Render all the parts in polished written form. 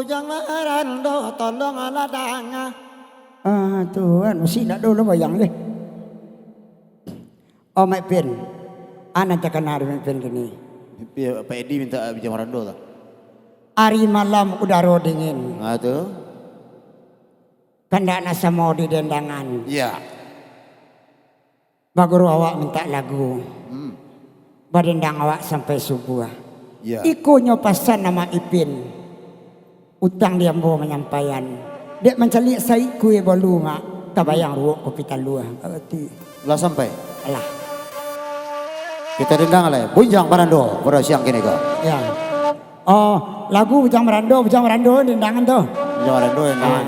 bujang rando tolong ladanga. Ah Tuhan mesti nak dulu bayang deh. Oh Mek Pin, anak cakap hari Mek Pin gini. Pak Edi minta bujang rando tak? Hari malam udara dingin. Ah tu. Kandak nasa mau di dendangan. Ya. Baguru awak minta lagu. Badendang awak sampai subuh. Ya. Iku nyopasan nama Ipin. Utang dia bawa menyampaikan. Dek mencari saya kue bolu mak. Tabayang ruok kopi talua. Berarti. Lah sampai. Alah. Kita dendang lah. Bujang Barando pada siang kini kau. Ya. Oh lagu Bujang Barando dendangan tuh. Bujang Barando dendangan.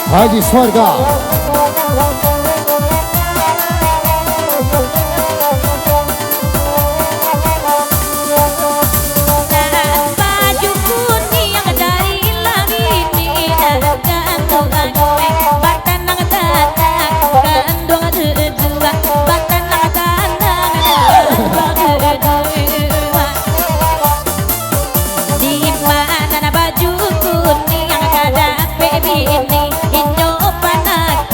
Haji Swarga. Di mana baju kuning yang ada baby ini Indo panas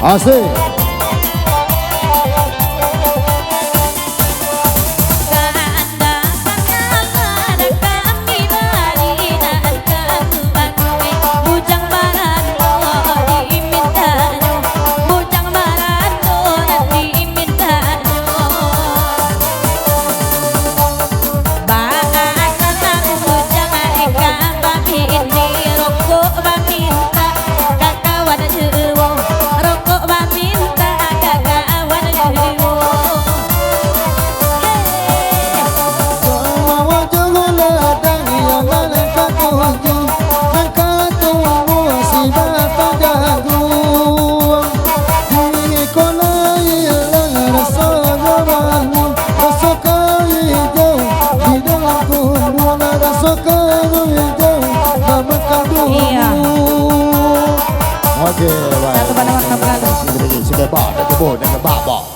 Asik. Iya. Oke, baik. Satu pada waktu berlalu. Sudah bawa, dah kebun, dah kebak.